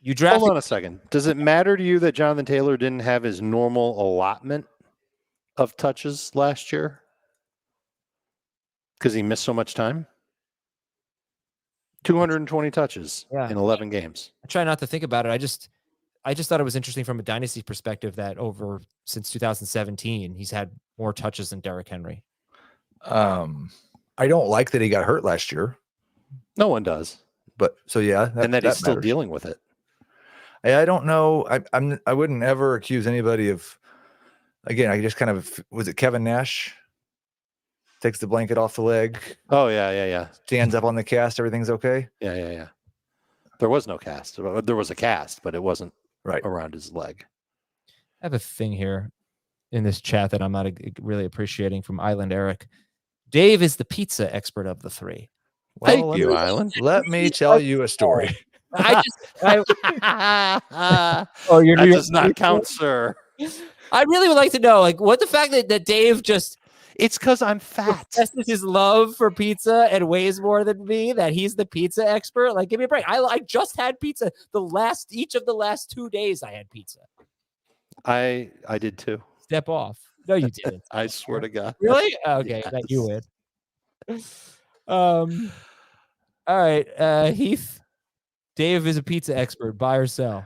S1: You draft.
S3: Hold on a second. Does it matter to you that Jonathan Taylor didn't have his normal allotment of touches last year? Because he missed so much time? 220 touches in 11 games.
S1: I try not to think about it. I just thought it was interesting from a dynasty perspective that since 2017, he's had more touches than Derrick Henry.
S2: I don't like that he got hurt last year.
S3: No one does.
S2: But so yeah,
S3: and that he's still dealing with it.
S2: I don't know. I wouldn't ever accuse anybody of. Again, I just kind of was it Kevin Nash takes the blanket off the leg.
S3: Oh yeah.
S2: Stands up on the cast. Everything's okay.
S3: Yeah. There was no cast. There was a cast, but it wasn't
S2: Right.
S3: around his leg.
S1: I have a thing here in this chat that I'm not really appreciating from Island Eric. Dave is the pizza expert of the three.
S3: Thank you, Island.
S2: Let me tell you a story.
S1: That
S3: does not count, sir.
S1: I really would like to know, like, what the fact that Dave just
S3: It's because I'm fat.
S1: professes his love for pizza and weighs more than me, that he's the pizza expert. Like, give me a break. I just had pizza each of the last 2 days I had pizza.
S3: I did too.
S1: Step off. No, you didn't.
S3: I swear to God.
S1: Really? Okay,
S3: Yes.
S1: that you win. All right, Heath. Dave is a pizza expert. Buy or sell?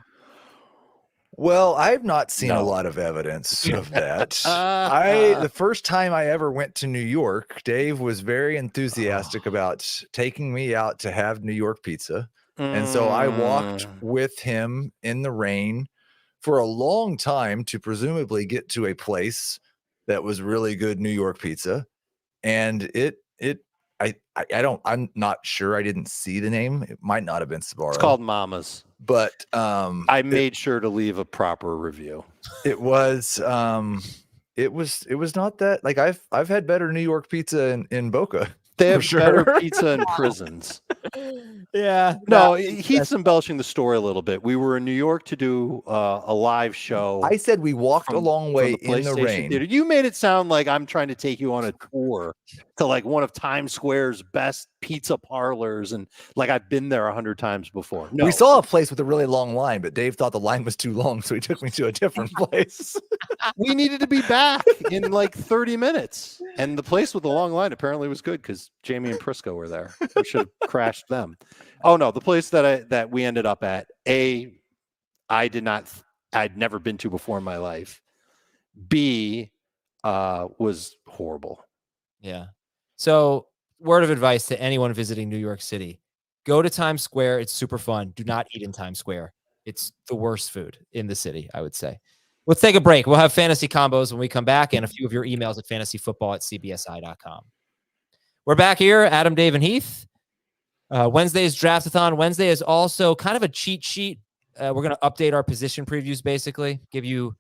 S2: Well, I've not seen a
S3: No.
S2: lot of evidence of that. The first time I ever went to New York, Dave was very enthusiastic about taking me out to have New York pizza. And so I walked with him in the rain for a long time to presumably get to a place that was really good New York pizza. And I'm not sure. I didn't see the name. It might not have been Sbarro.
S3: It's called Mama's.
S2: But
S3: I made sure to leave a proper review.
S2: It was not that, like, I've had better New York pizza in Boca.
S3: They have
S2: sure.
S3: better pizza in prisons.
S1: Yeah.
S3: No, he's embellishing the story a little bit. We were in New York to do a live show.
S2: I said we walked a long way in the rain.
S3: Theater. You made it sound like I'm trying to take you on a tour to like one of Times Square's best pizza parlors, and like I've been there 100 times before. No.
S2: We saw a place with a really long line, but Dave thought the line was too long, so he took me to a different place.
S3: We needed to be back in like 30 minutes, and the place with the long line apparently was good because Jamie and Prisco were there. We should have crashed them. Oh no, the place that we ended up at, I'd never been to before in my life. B, was horrible.
S1: Yeah. So, word of advice to anyone visiting New York City: go to Times Square. It's super fun. Do not eat in Times Square. It's the worst food in the city, I would say. Let's take a break. We'll have fantasy combos when we come back, and a few of your emails at fantasyfootball@cbsi.com. We're back here, Adam, Dave, and Heath. Wednesday's Draftathon. Wednesday is also kind of a cheat sheet. We're going to update our position previews, basically, give you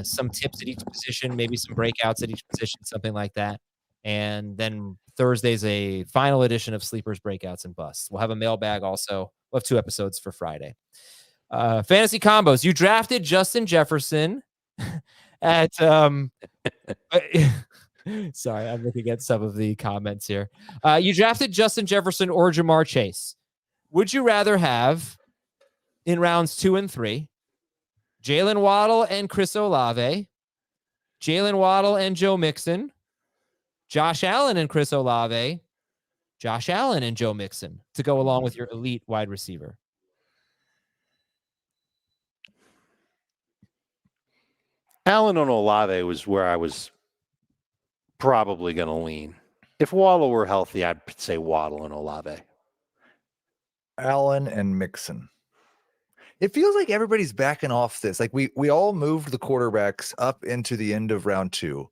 S1: some tips at each position, maybe some breakouts at each position, something like that. And then Thursday's a final edition of Sleepers, Breakouts, and Busts. We'll have a mailbag also. We'll have 2 episodes for Friday. Fantasy combos. You drafted Justin Jefferson at sorry, I'm looking at some of the comments here. You drafted Justin Jefferson or Jamar Chase. Would you rather have, in rounds 2 and 3, Jalen Waddle and Chris Olave, Jalen Waddle and Joe Mixon, Josh Allen and Chris Olave, Josh Allen and Joe Mixon to go along with your elite wide receiver?
S3: Allen and Olave was where I was probably going to lean. If Waddle were healthy, I'd say Waddle and Olave.
S2: Allen and Mixon. It feels like everybody's backing off this. Like we all moved the quarterbacks up into the end of round 2.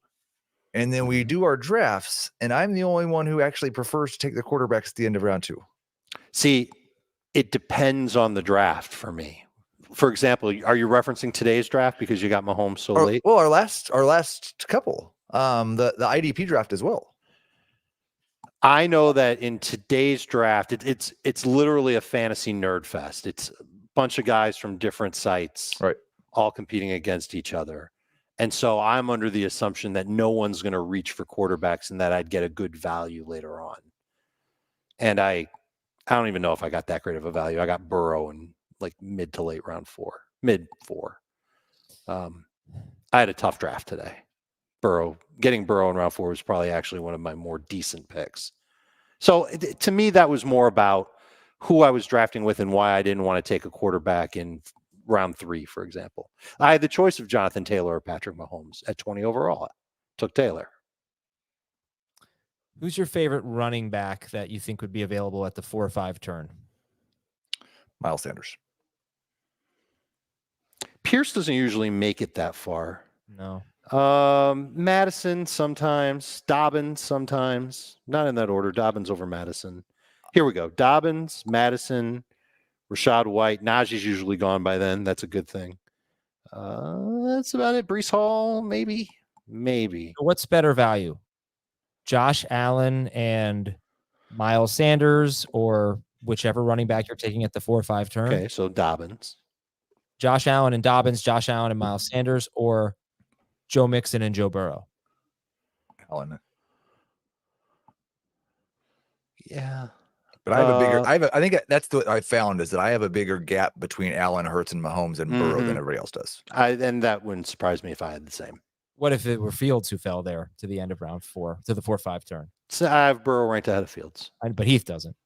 S2: And then we do our drafts, and I'm the only one who actually prefers to take the quarterbacks at the end of round 2.
S3: See, it depends on the draft for me. For example, are you referencing today's draft because you got Mahomes so late?
S2: Well, our last couple, the IDP draft as well.
S3: I know that in today's draft, it's literally a fantasy nerd fest. It's a bunch of guys from different sites,
S2: right,
S3: all competing against each other. And so I'm under the assumption that no one's going to reach for quarterbacks and that I'd get a good value later on. And I don't even know if I got that great of a value. I got Burrow in like mid to late round 4, mid 4. I had a tough draft today. Getting Burrow in round 4 was probably actually one of my more decent picks. So to me, that was more about who I was drafting with and why I didn't want to take a quarterback in round 3, for example. I had the choice of Jonathan Taylor or Patrick Mahomes at 20 overall. Took Taylor.
S1: Who's your favorite running back that you think would be available at the 4 or 5 turn?
S2: Miles Sanders.
S3: Pierce doesn't usually make it that far.
S1: No.
S3: Madison sometimes. Dobbins sometimes. Not in that order. Dobbins over Madison. Here we go. Dobbins, Madison, Rashad White. Najee's usually gone by then. That's a good thing. That's about it. Brees Hall, maybe.
S1: What's better value? Josh Allen and Miles Sanders, or whichever running back you're taking at the 4 or 5 turn?
S3: Okay, so Dobbins.
S1: Josh Allen and Dobbins, Josh Allen and Miles Sanders, or Joe Mixon and Joe Burrow?
S2: Allen.
S3: Yeah.
S2: But I have a bigger. I think that's what I found is that I have a bigger gap between Allen, Hurts, and Mahomes and Burrow than everybody else does.
S3: And that wouldn't surprise me if I had the same.
S1: What if it were Fields who fell there to the end of round 4, to the 4-5 turn?
S3: So I have Burrow ranked ahead of Fields.
S1: But Heath doesn't.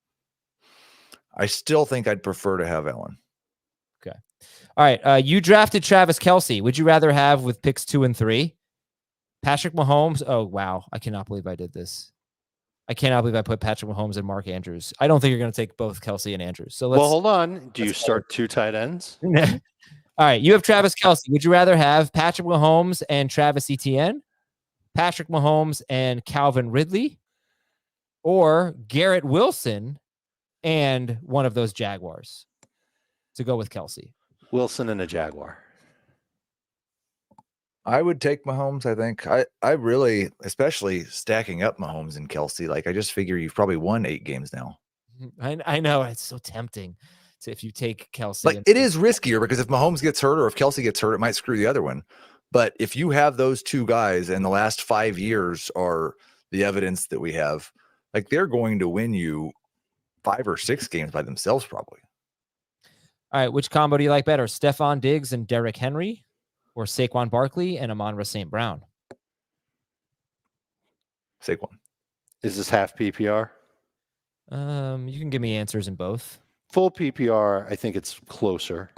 S2: I still think I'd prefer to have Allen.
S1: Okay. All right. You drafted Travis Kelce. Would you rather have with picks 2 and 3? Patrick Mahomes. Oh, wow. I cannot believe I did this. I cannot believe I put Patrick Mahomes and Mark Andrews. I don't think you're going to take both Kelce and Andrews. So
S3: well, hold on. Do you start 2 tight ends?
S1: All right. You have Travis Kelce. Would you rather have Patrick Mahomes and Travis Etienne, Patrick Mahomes and Calvin Ridley, or Garrett Wilson and one of those Jaguars to go with Kelce?
S3: Wilson and a Jaguar.
S2: I would take Mahomes. I think I really, especially stacking up Mahomes and Kelce. Like I just figure you've probably won 8 games now.
S1: I know it's so tempting to, if you take Kelce.
S2: Like it is riskier because if Mahomes gets hurt or if Kelce gets hurt, it might screw the other one. But if you have those two guys and the last 5 years are the evidence that we have, like they're going to win you 5 or 6 games by themselves, probably.
S1: All right. Which combo do you like better? Stephon Diggs and Derrick Henry, or Saquon Barkley and Amon-Ra St. Brown?
S2: Saquon.
S3: Is this half PPR?
S1: You can give me answers in both.
S3: Full PPR, I think it's closer.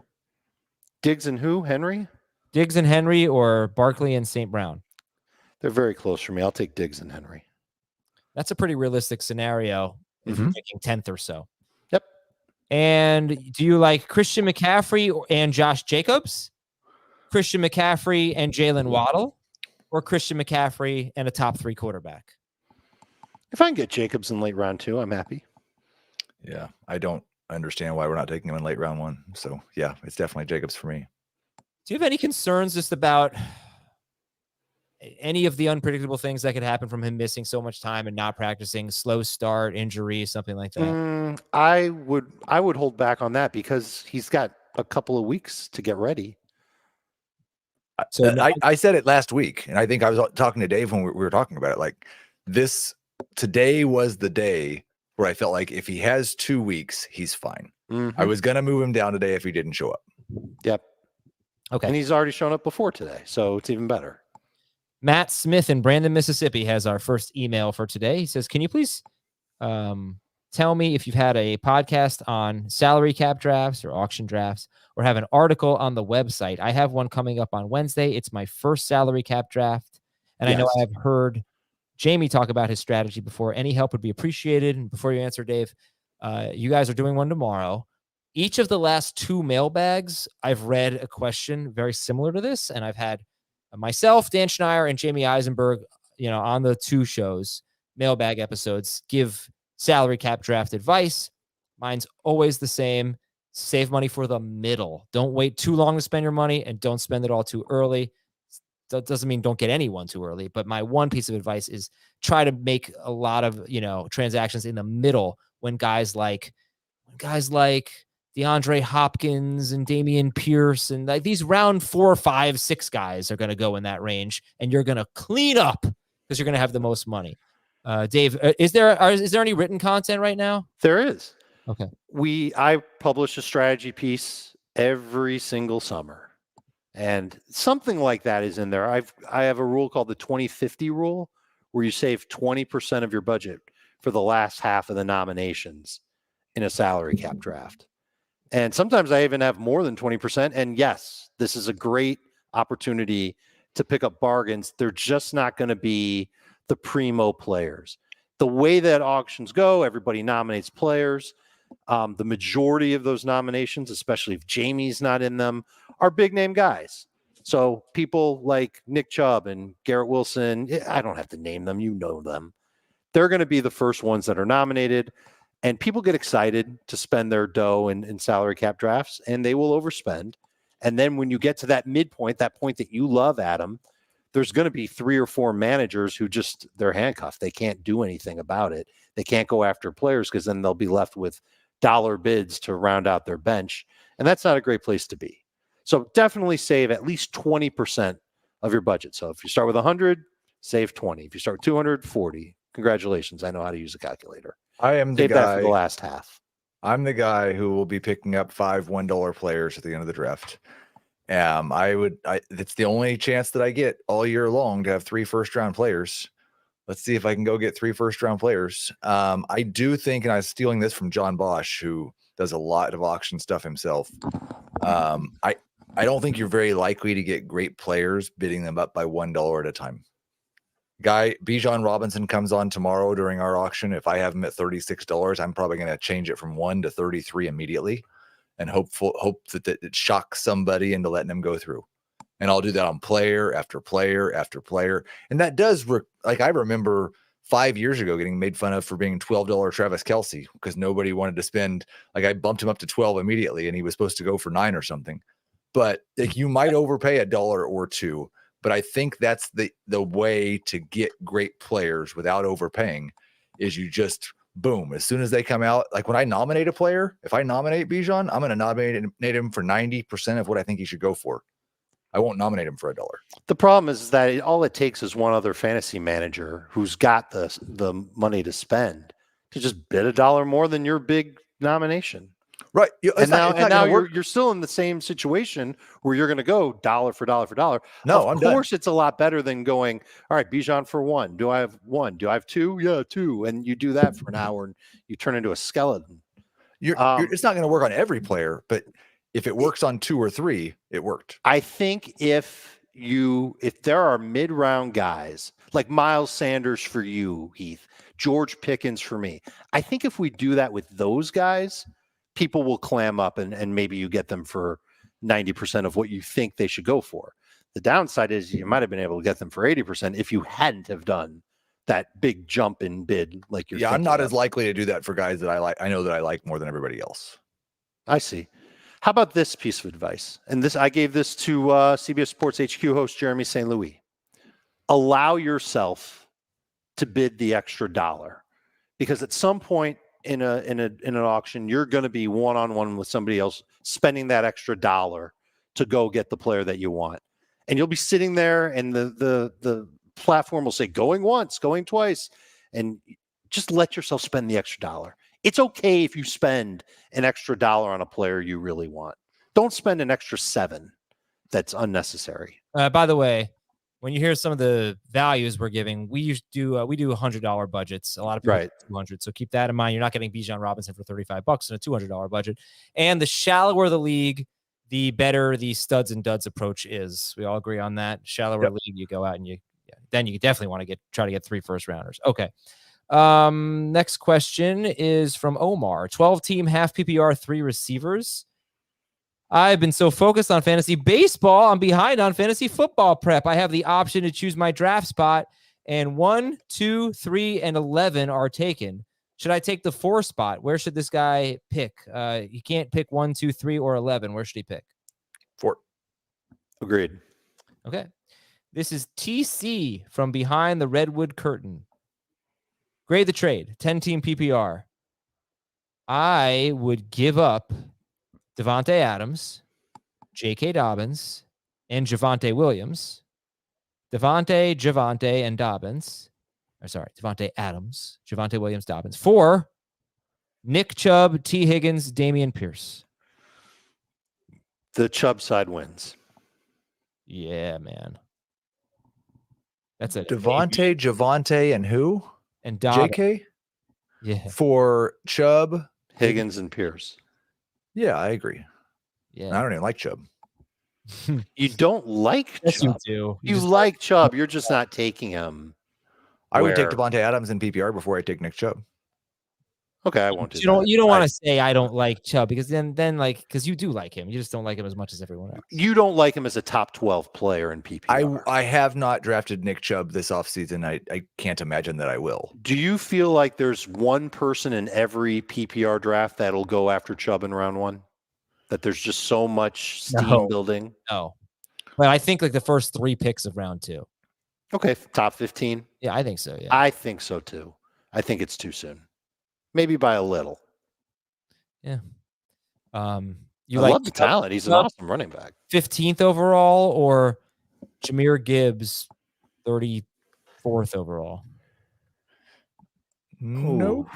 S3: Diggs and who? Henry?
S1: Diggs and Henry, or Barkley and St. Brown?
S3: They're very close for me. I'll take Diggs and Henry.
S1: That's a pretty realistic scenario if you're picking 10th or so.
S3: Yep.
S1: And do you like Christian McCaffrey and Josh Jacobs, Christian McCaffrey and Jalen Waddle, or Christian McCaffrey and a top 3 quarterback?
S3: If I can get Jacobs in late round 2, I'm happy.
S2: Yeah, I don't understand why we're not taking him in late round 1. So yeah, it's definitely Jacobs for me.
S1: Do you have any concerns just about any of the unpredictable things that could happen from him missing so much time and not practicing, slow start, injury, something like that?
S3: I would hold back on that because he's got a couple of weeks to get ready.
S2: So I said it last week, and I think I was talking to Dave when we were talking about it. Like today was the day where I felt like if he has 2 weeks, he's fine. I was going to move him down today if he didn't show up.
S3: Yep.
S1: Okay.
S3: And he's already shown up before today, so it's even better.
S1: Matt Smith in Brandon, Mississippi has our first email for today. He says, can you please tell me if you've had a podcast on salary cap drafts or auction drafts, or have an article on the website? I have one coming up on Wednesday. It's my first salary cap draft. And I know I have heard Jamie talk about his strategy before. Any help would be appreciated. And before you answer, Dave, you guys are doing one tomorrow. Each of the last 2 mailbags, I've read a question very similar to this. And I've had myself, Dan Schneier, and Jamie Eisenberg, on the 2 shows, mailbag episodes, give salary cap draft advice. Mine's always the same. Save money for the middle. Don't wait too long to spend your money, and don't spend it all too early. That doesn't mean don't get anyone too early, but my one piece of advice is try to make a lot of, transactions in the middle when guys like DeAndre Hopkins and Damian Pierce and like these round 4, 5, 6 guys are going to go in that range, and you're going to clean up because you're going to have the most money. Dave, is there any written content right now?
S3: There is.
S1: Okay.
S3: I publish a strategy piece every single summer, and something like that is in there. I have a rule called the 20-50 rule, where you save 20% of your budget for the last half of the nominations in a salary cap draft. And sometimes I even have more than 20%. And yes, this is a great opportunity to pick up bargains. They're just not going to be the primo players. The way that auctions go, everybody nominates players. The majority of those nominations, especially if Jamie's not in them, are big name guys. So people like Nick Chubb and Garrett Wilson, I don't have to name them. You know them. They're going to be the first ones that are nominated. And people get excited to spend their dough in salary cap drafts, and they will overspend. And then when you get to that midpoint, that point that you love, Adam, there's going to be 3 or 4 managers who just, they're handcuffed. They can't do anything about it. They can't go after players because then they'll be left with dollar bids to round out their bench. And that's not a great place to be. So definitely save at least 20% of your budget. So if you start with 100, save 20. If you start with 200, 40. Congratulations. I know how to use a calculator.
S2: I am the
S3: Save that for the
S2: guy.
S3: last half.
S2: I'm the guy who will be picking up 5 $1 players at the end of the draft. It's the only chance that I get all year long to have 3 first-round players. Let's see if I can go get 3 first-round players. I do think, and I was stealing this from John Bosch, who does a lot of auction stuff himself. I don't think you're very likely to get great players bidding them up by $1 at a time. Bijan Robinson comes on tomorrow during our auction. If I have him at $36, I'm probably going to change it from 1 to 33 immediately, and hope that it shocks somebody into letting him go through. And I'll do that on player after player after player. And that does I remember 5 years ago getting made fun of for being $12 Travis Kelce because nobody wanted to spend. I bumped him up to 12 immediately, and he was supposed to go for 9 or something. But you might overpay $1 or $2. But I think that's the way to get great players without overpaying is you just boom. As soon as they come out, like when I nominate a player, if I nominate Bijan, I'm going to nominate him for 90% of what I think he should go for. I won't nominate him for $1.
S3: The problem is that all it takes is one other fantasy manager who's got the money to spend to just bid $1 more than your big nomination.
S2: Right.
S3: Now you're still in the same situation where you're going to go dollar for dollar for dollar.
S2: No,
S3: of course it's a lot better than going, all right, Bijan for 1. Do I have 1? Do I have 2? Yeah, 2. And you do that for an hour and you turn into a skeleton.
S2: It's not going to work on every player, but if it works on 2 or 3, it worked.
S3: I think if there are mid-round guys like Miles Sanders for you, Heath, George Pickens for me, I think if we do that with those guys, people will clam up and maybe you get them for 90% of what you think they should go for. The downside is you might have been able to get them for 80% if you hadn't have done that big jump in bid like you're
S2: I'm not as likely to do that for guys that I know that I like more than everybody else.
S3: I see. How about this piece of advice? And I gave this to CBS Sports HQ host Jeremy St. Louis. Allow yourself to bid the extra $1 because at some point in an auction, you're going to be one-on-one with somebody else spending that extra $1 to go get the player that you want. And you'll be sitting there and the platform will say going once, going twice, and just let yourself spend the extra $1. It's okay if you spend an extra $1 on a player you really want. Don't spend an extra $7 that's unnecessary.
S1: By the way, when you hear some of the values we're giving, we do $100 budgets. A lot of people
S3: right.
S1: 200. So keep that in mind. You're not getting Bijan Robinson for $35 in a $200 budget. And the shallower the league, the better the studs and duds approach is. We all agree on that. Shallower league, you go out and then you definitely want to try to get 3 first rounders. Okay. Next question is from Omar. 12-team half PPR 3 receivers. I've been so focused on fantasy baseball, I'm behind on fantasy football prep. I have the option to choose my draft spot, and 1, 2, 3, and 11 are taken. Should I take the 4 spot? Where should this guy pick? He can't pick 1, 2, 3, or 11. Where should he pick?
S2: 4.
S3: Agreed.
S1: Okay. This is TC from behind the Redwood Curtain. Grade the trade, 10-team PPR. I would give up Devontae Adams, J.K. Dobbins, and Javonte Williams. Javonte, and Dobbins. Devontae Adams, Javonte Williams, Dobbins. 4, Nick Chubb, T. Higgins, Damian Pierce.
S3: The Chubb side wins.
S1: Yeah, man. That's it.
S2: Devontae, Javonte, and who?
S1: And Dobbins.
S2: JK?
S1: Yeah.
S2: For Chubb,
S3: Higgins, and Pierce.
S2: Yeah, I agree.
S1: Yeah.
S2: I don't even like Chubb.
S3: You don't like
S1: yes,
S3: Chubb.
S1: You do.
S3: You like Chubb. You're just not taking him.
S2: I would take Devontae Adams in PPR before I take Nick Chubb.
S3: Okay, I won't do
S1: You don't
S3: that.
S1: you don't want to say I don't like Chubb because then like because you do like him. You just don't like him as much as everyone else.
S3: You don't like him as a top 12 player in PPR.
S2: I have not drafted Nick Chubb this offseason. I can't imagine that I will.
S3: Do you feel like there's one person in every PPR draft that'll go after Chubb in round 1? That there's just so much steam building?
S1: No. But I think like the first 3 picks of round 2.
S3: Okay, top 15?
S1: Yeah, I think so. Yeah.
S3: I think so too. I think it's too soon. Maybe by a little.
S1: Yeah. You
S3: I
S1: like
S3: love the talent. He's an awesome running back.
S1: 15th overall or Jahmyr Gibbs 34th overall?
S2: Nope.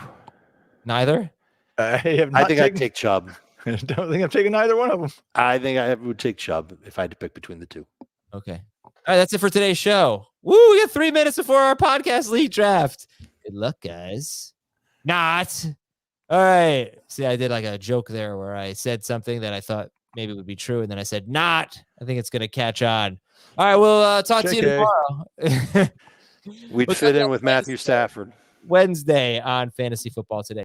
S1: Neither?
S2: I have not
S3: I'd take Chubb.
S2: I don't think I'm taking either one of them.
S3: I think I would take Chubb if I had to pick between the two.
S1: Okay. All right, that's it for today's show. Woo, we got 3 minutes before our podcast league draft. Good luck, guys. Not. All right. See, I did like a joke there where I said something that I thought maybe would be true, and then I said not. I think it's going to catch on. All right, we'll talk to you tomorrow.
S3: We'd fit in with Matthew Stafford.
S1: Wednesday on Fantasy Football Today.